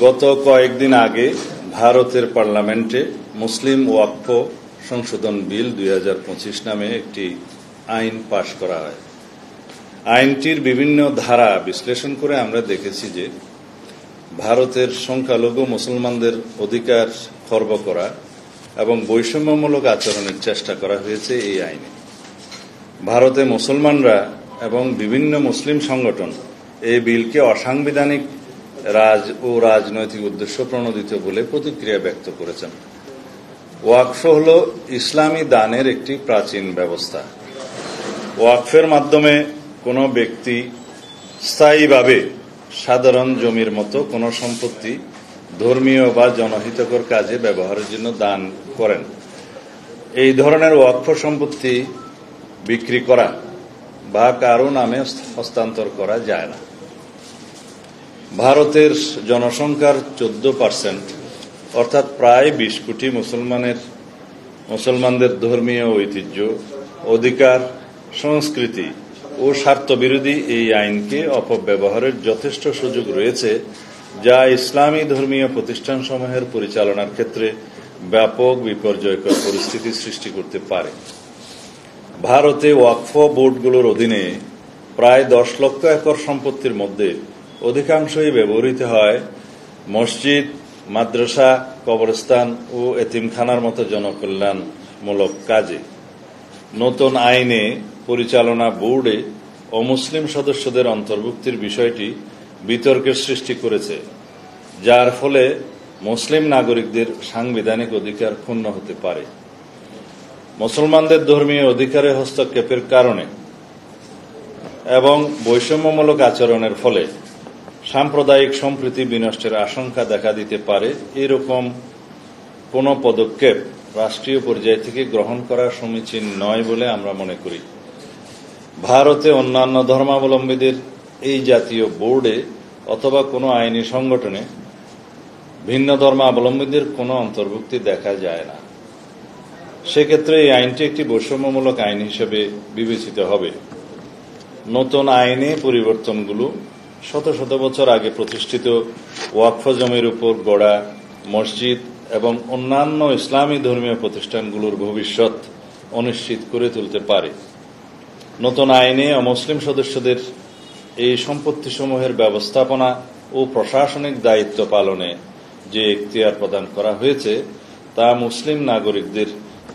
গত কয়েকদিন আগে ভারতের পার্লামেন্টে মুসলিম ওয়াকফ সংশোধন বিল 2025 নামে একটি আইন পাশ করা হয়। আইনটির বিভিন্ন ধারা বিশ্লেষণ করে আমরা দেখেছি যে ভারতের সংখ্যালঘু মুসলমানদের অধিকার খর্ব করা এবং বৈষম্যমূলক আচরণের চেষ্টা করা হয়েছে এই আইনে। ভারতে মুসলমানরা এবং বিভিন্ন মুসলিম সংগঠন এই বিলকে অসাংবিধানিক রাজনৈতিক উদ্দেশ্য প্রণোদিত বলে প্রতিক্রিয়া ব্যক্ত করেছেন। ওয়াকফ হল ইসলামী দানের একটি প্রাচীন ব্যবস্থা। ওয়াকফের মাধ্যমে কোনো ব্যক্তি স্থায়ীভাবে সাধারণ জমির মতো কোনো সম্পত্তি ধর্মীয় বা জনহিতকর কাজে ব্যবহারের জন্য দান করেন। এই ধরনের ওয়াকফ সম্পত্তি বিক্রি করা বা কারো নামে হস্তান্তর করা যায় না। ভারতের জনসংখ্যার 14% অর্থাৎ প্রায় 20 কোটি মুসলমানদের ধর্মীয় ঐতিহ্য, অধিকার, সংস্কৃতি ও স্বার্থবিরোধী এই আইনকে অপব্যবহারের যথেষ্ট সুযোগ রয়েছে, যা ইসলামী ধর্মীয় প্রতিষ্ঠানসমূহের পরিচালনার ক্ষেত্রে ব্যাপক বিপর্যয়কর পরিস্থিতি সৃষ্টি করতে পারে। ভারতে ওয়াকফ বোর্ডগুলোর অধীনে প্রায় 10 লক্ষ একর সম্পত্তির মধ্যে অধিকাংশই ব্যবহৃত হয় মসজিদ, মাদ্রাসা, কবরস্থান ও এতিমখানার মতো জনকল্যাণমূলক কাজে। নতুন আইনে পরিচালনা বোর্ডে অমুসলিম সদস্যদের অন্তর্ভুক্তির বিষয়টি বিতর্কের সৃষ্টি করেছে, যার ফলে মুসলিম নাগরিকদের সাংবিধানিক অধিকার ক্ষুণ্ণ হতে পারে। মুসলমানদের ধর্মীয় অধিকারে হস্তক্ষেপের কারণে এবং বৈষম্যমূলক আচরণের ফলে সাম্প্রদায়িক সম্প্রীতি বিনষ্টের আশঙ্কা দেখা দিতে পারে। এরকম কোন পদক্ষেপ রাষ্ট্রীয় পর্যায় থেকে গ্রহণ করা সমীচীন নয় বলে আমরা মনে করি। ভারতে অন্যান্য ধর্মাবলম্বীদের এই জাতীয় বোর্ডে অথবা কোনো আইনি সংগঠনে ভিন্ন ধর্মাবলম্বীদের কোনো অন্তর্ভুক্তি দেখা যায় না। সেক্ষেত্রে এই আইনটি একটি বৈষম্যমূলক আইন হিসেবে বিবেচিত হবে। নতুন আইনে পরিবর্তনগুলো শত শত বছর আগে প্রতিষ্ঠিত ওয়াকফ জমির উপর গড়া মসজিদ এবং অন্যান্য ইসলামী ধর্মীয় প্রতিষ্ঠানগুলোর ভবিষ্যৎ অনিশ্চিত করে তুলতে পারে। নতুন আইনে অমুসলিম সদস্যদের এই সম্পত্তিসমূহের ব্যবস্থাপনা ও প্রশাসনিক দায়িত্ব পালনে যে এখতিয়ার প্রদান করা হয়েছে তা মুসলিম নাগরিকদের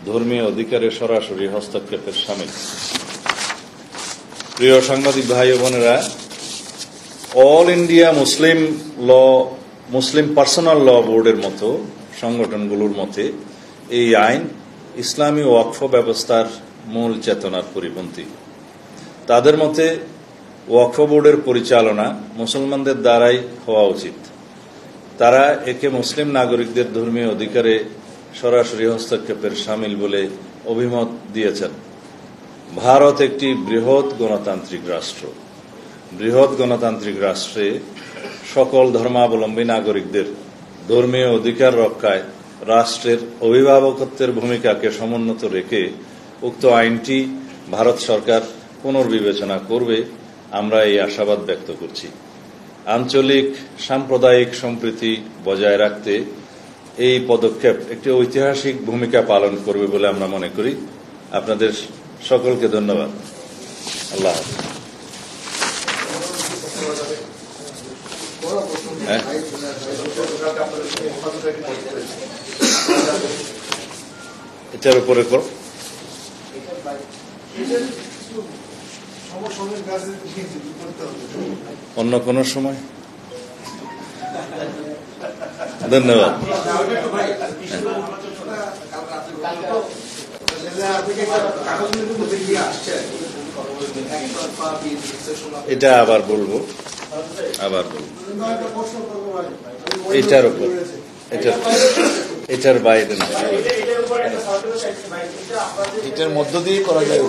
ধর্মীয় অধিকারে সরাসরি হস্তক্ষেপের শামিল। প্রিয় সাংবাদিক ভাই ও বোনেরা, অল ইন্ডিয়া মুসলিম পার্সোনাল ল বোর্ডের মতো সংগঠনগুলোর মতে এই আইন ইসলামী ওয়াকফ ব্যবস্থার মূল চেতনার পরিপন্থী। তাদের মতে ওয়াকফ বোর্ডের পরিচালনা মুসলমানদের দ্বারাই হওয়া উচিত। তারা একে মুসলিম নাগরিকদের ধর্মীয় অধিকারে সরাসরি হস্তক্ষেপের শামিল বলে অভিমত দিয়েছেন। ভারত একটি বৃহৎ গণতান্ত্রিক রাষ্ট্র। বৃহৎ গণতান্ত্রিক রাষ্ট্রে সকল ধর্মাবলম্বী নাগরিকদের ধর্মীয় অধিকার রক্ষায় রাষ্ট্রের অভিভাবকত্বের ভূমিকাকে সমুন্নত রেখে উক্ত আইনটি ভারত সরকার পুনর্বিবেচনা করবে, আমরা এই আশাবাদ ব্যক্ত করছি। আঞ্চলিক সাম্প্রদায়িক সম্প্রীতি বজায় রাখতে এই পদক্ষেপ একটি ঐতিহাসিক ভূমিকা পালন করবে বলে আমরা মনে করি। আপনাদের সকলকে ধন্যবাদ। আল্লাহ হাফেজ। এটার উপরে অন্য কোন সময় ধন্যবাদ। এটা আবার বলবো এটার উপর, এটার বাইরে না, এটার মধ্য দিয়ে করা যায়।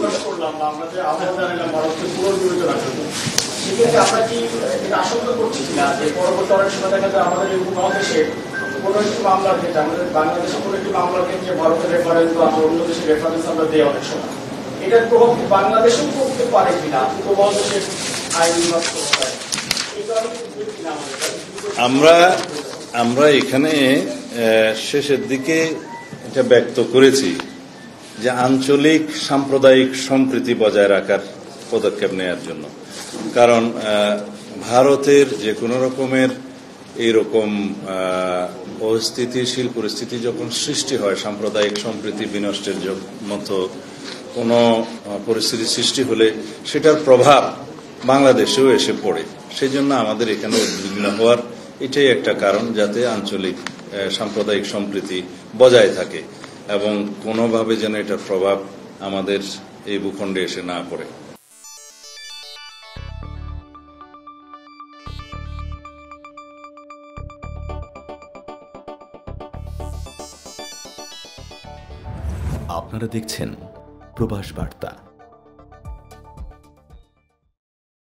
কোনো একটি মামলার ক্ষেত্রে আমাদের বাংলাদেশে কোনো একটি মামলার ক্ষেত্রে ভারতের রেফারেন্স বা অন্য দেশের রেফারেন্স আমরা দিই অনেক সময়, এটার প্রভাব বাংলাদেশেও করতে পারে কিনা প্রভাব দেশের আইন আমরা আমরা এখানে শেষের দিকে এটা ব্যক্ত করেছি যে আঞ্চলিক সাম্প্রদায়িক সম্প্রীতি বজায় রাখার পদক্ষেপ নেওয়ার জন্য। কারণ ভারতের যে কোনো রকমের এইরকম অস্থিতিশীল পরিস্থিতি যখন সৃষ্টি হয়, সাম্প্রদায়িক সম্প্রীতি বিনষ্টের মতো কোনো পরিস্থিতি সৃষ্টি হলে সেটার প্রভাব বাংলাদেশেও এসে পড়ে। সেই জন্য আমাদের এখানে উদ্বিগ্ন হওয়ার এটাই একটা কারণ, যাতে আঞ্চলিক সাম্প্রদায়িক সম্প্রীতি বজায় থাকে এবং কোনোভাবে যেন এটার প্রভাব আমাদের এই ভূখণ্ডে এসে না পড়ে। আপনারা দেখছেন প্রবাস বার্তা।